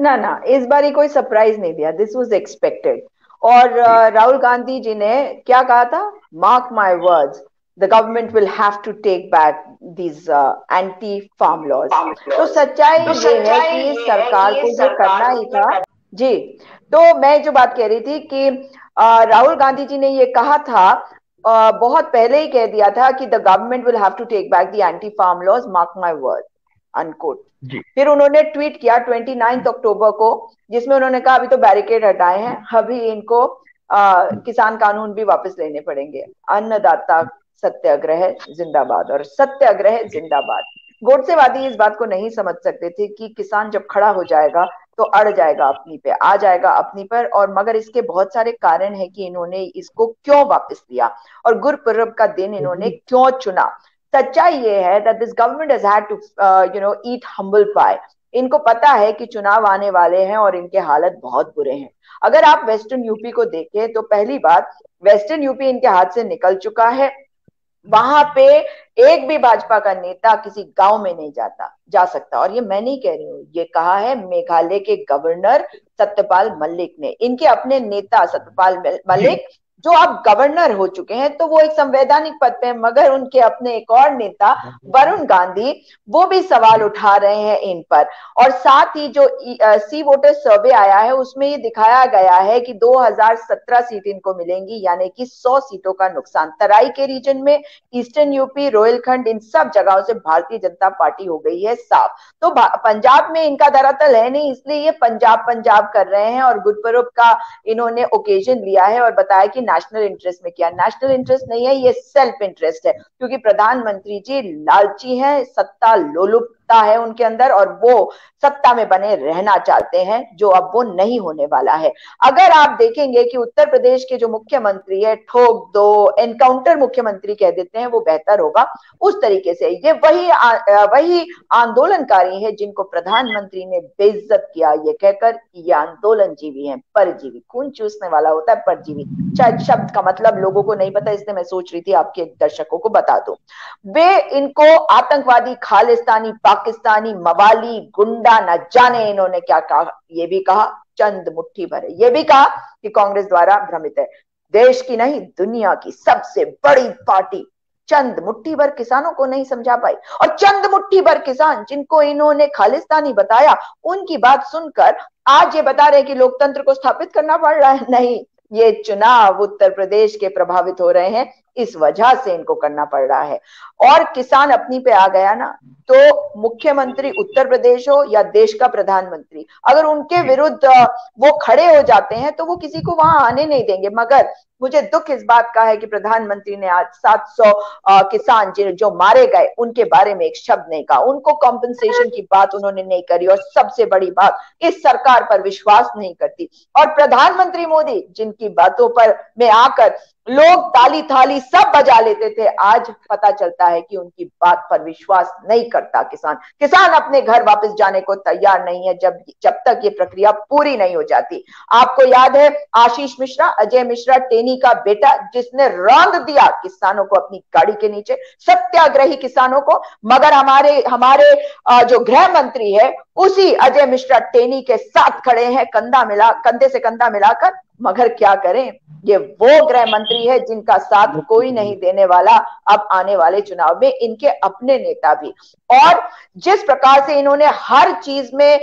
ना ना, इस बार ही कोई सरप्राइज नहीं दिया, दिस वाज एक्सपेक्टेड। और जी। राहुल गांधी जी ने क्या कहा था? Mark my words, the government will have to take back these anti farm laws. तो सच्चाई तो ये है सच्चाई कि ये है सरकार कि को जो सरकार करना को ही जो था। जी। तो मैं जो बात कह रही थी कि राहुल गांधी जी ने ये कहा था, बहुत पहले ही कह दिया था कि the government will have to take back the anti farm laws, mark my word, unquote. जी। फिर उन्होंने ट्वीट किया 29 अक्टूबर को, जिसमें उन्होंने कहा अभी तो बैरिकेड हटाए हैं, अभी इनको किसान कानून भी वापस लेने पड़ेंगे। अन्नदाता सत्याग्रह जिंदाबाद, और सत्याग्रह जिंदाबाद। गोडसेवादी इस बात को नहीं समझ सकते थे कि किसान जब खड़ा हो जाएगा तो अड़ जाएगा अपनी पे, आ जाएगा अपनी पर। और मगर इसके बहुत सारे कारण है कि इन्होंने इसको क्यों वापस लिया और गुरपर्व का दिन इन्होंने क्यों चुना। सच्चाई ये है that this government has had to eat humble pie। इनको पता है कि चुनाव आने वाले हैं और इनके हालत बहुत बुरे हैं। अगर आप वेस्टर्न यूपी को देखें तो पहली बात, वेस्टर्न यूपी इनके हाथ से निकल चुका है। वहां पे एक भी भाजपा का नेता किसी गांव में नहीं जा सकता। और ये मैं नहीं कह रही हूं, ये कहा है मेघालय के गवर्नर सत्यपाल मलिक ने। इनके अपने नेता सत्यपाल जी। मलिक जो अब गवर्नर हो चुके हैं, तो वो एक संवैधानिक पद पे हैं, मगर उनके अपने एक और नेता वरुण गांधी, वो भी सवाल उठा रहे हैं इन पर। और साथ ही जो सी वोटर सर्वे आया है उसमें ये दिखाया गया है कि 2017 सीट इनको मिलेंगी, यानी कि 100 सीटों का नुकसान। तराई के रीजन में, ईस्टर्न यूपी, रोहिलखंड, इन सब जगहों से भारतीय जनता पार्टी हो गई है साफ। तो पंजाब में इनका धरातल है नहीं, इसलिए ये पंजाब पंजाब कर रहे हैं। और गुरपर्व का इन्होंने ओकेजन लिया है और बताया कि नेशनल इंटरेस्ट में किया। नेशनल इंटरेस्ट नहीं है, ये सेल्फ इंटरेस्ट है, क्योंकि प्रधानमंत्री जी लालची है, सत्ता लोलुपता है उनके अंदर, और वो सत्ता में बने रहना चाहते हैं, जो अब वो नहीं होने वाला है। अगर आप देखेंगे कि उत्तर प्रदेश के जो मुख्यमंत्री है, ठोक दो, एनकाउंटर मुख्यमंत्री कह देते हैं, वो बेहतर होगा। उस तरीके से ये वही आंदोलनकारी है जिनको प्रधानमंत्री ने बेइज्जत किया, ये कहकर कि ये आंदोलन जीवी हैं, परजीवी, खून चूसने वाला होता है परजीवी। शायद शब्द का मतलब लोगों को नहीं पता, इसलिए मैं सोच रही थी आपके दर्शकों को बता दूं। वे इनको आतंकवादी, खालिस्तानी, पाकिस्तानी, मवाली, गुंडा, न जाने इन्होंने क्या कहा। ये भी कहा चंद मुट्ठी भर है, ये भी कहा कि कांग्रेस द्वारा भ्रमित है। देश की नहीं, दुनिया की सबसे बड़ी पार्टी चंद मुट्ठी भर किसानों को नहीं समझा पाई। और चंद मुट्ठी भर किसान जिनको इन्होंने खालिस्तानी बताया, उनकी बात सुनकर आज ये बता रहे हैं कि लोकतंत्र को स्थापित करना पड़ रहा है। नहीं, ये चुनाव उत्तर प्रदेश के प्रभावित हो रहे हैं, इस वजह से इनको करना पड़ रहा है। और किसान अपनी पे आ गया ना, तो मुख्यमंत्री उत्तर प्रदेश हो या देश का प्रधानमंत्री, अगर उनके जी। विरुद्ध वो खड़े हो जाते हैं तो वो किसी को वहां आने नहीं देंगे। मगर मुझे दुख इस बात का है कि प्रधानमंत्री ने आज 700 किसान जो मारे गए उनके बारे में एक शब्द नहीं कहा, उनको कॉम्पनसेशन की बात उन्होंने नहीं करी, और सबसे बड़ी बात, इस सरकार पर विश्वास नहीं करती। और प्रधानमंत्री मोदी जिनकी बातों पर में आकर लोग ताली थाली सब बजा लेते थे, आज पता चलता है कि उनकी बात पर विश्वास नहीं करता किसान। किसान अपने घर वापस जाने को तैयार नहीं है जब तक ये प्रक्रिया पूरी नहीं हो जाती। आपको याद है आशीष मिश्रा, अजय मिश्रा टेनी का बेटा, जिसने रौंद दिया किसानों को अपनी गाड़ी के नीचे, सत्याग्रही किसानों को। मगर हमारे हमारे जो गृह मंत्री है, उसी अजय मिश्रा टेनी के साथ खड़े हैं, कंधे से कंधा मिलाकर। मगर क्या करें, ये वो गृह मंत्री है जिनका साथ कोई नहीं देने वाला अब आने वाले चुनाव में, इनके अपने नेता भी। और जिस प्रकार से इन्होंने हर चीज में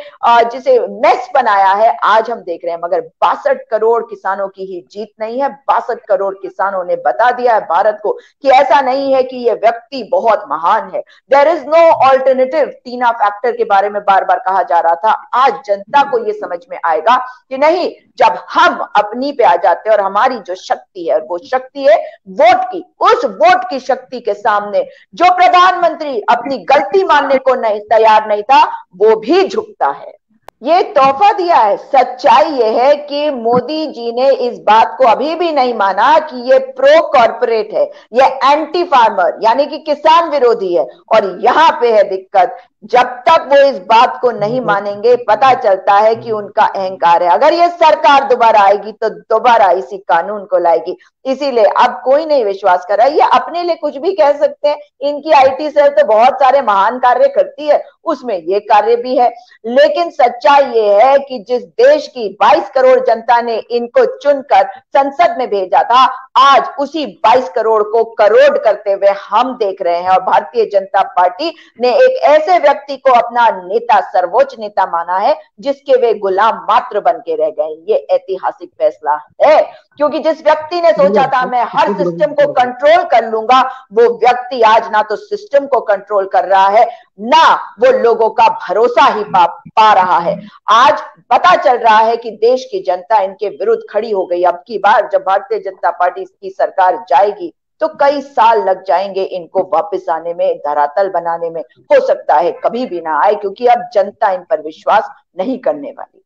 जिसे मेस बनाया है, आज हम देख रहे हैं। मगर 62 करोड़ किसानों की ही जीत नहीं है। 62 करोड़ किसानों ने बता दिया है भारत को कि ऐसा नहीं है कि ये व्यक्ति बहुत महान है, there is no alternative. TINA factor के बारे में बार बार कहा जा रहा था, आज जनता को ये समझ में आएगा कि नहीं, जब हम अपनी पे आ जाते हैं और हमारी जो शक्ति है, वो शक्ति है वोट की, उस वोट की शक्ति के सामने जो प्रधानमंत्री अपनी गलती मानने को नहीं तैयार नहीं था, वो भी झुकता है। ये तोहफा दिया है। सच्चाई ये है कि मोदी जी ने इस बात को अभी भी नहीं माना कि ये प्रो कॉर्पोरेट है, ये एंटी फार्मर यानी कि किसान विरोधी है। और यहां पे है दिक्कत, जब तक वो इस बात को नहीं मानेंगे, पता चलता है कि उनका अहंकार है। अगर ये सरकार दोबारा आएगी तो दोबारा इसी कानून को लाएगी। इसीलिए अब कोई नहीं विश्वास कर रहा। ये अपने लिए कुछ भी कह सकते हैं, इनकी आईटी सेल तो बहुत सारे महान कार्य करती है, उसमें ये कार्य भी है। लेकिन सच्चाई ये है कि जिस देश की 22 करोड़ जनता ने इनको चुनकर संसद में भेजा था, आज उसी 22 करोड़ को करोड़ करते हुए हम देख रहे हैं। और भारतीय जनता पार्टी ने एक ऐसे व्यक्ति को अपना नेता, सर्वोच्च नेता माना है, जिसके वे गुलाम मात्र बन के रह गए। ये ऐतिहासिक फैसला है, क्योंकि जिस व्यक्ति ने सोचा था मैं हर सिस्टम को कंट्रोल कर लूंगा, वो व्यक्ति आज ना तो सिस्टम को कंट्रोल कर रहा है, ना वो लोगों का भरोसा ही पा रहा है। आज पता चल रहा है कि देश की जनता इनके विरुद्ध खड़ी हो गई। अब की बार जब भारतीय जनता पार्टी की सरकार जाएगी तो कई साल लग जाएंगे इनको वापस आने में, धरातल बनाने में। हो सकता है कभी भी ना आए, क्योंकि अब जनता इन पर विश्वास नहीं करने वाली।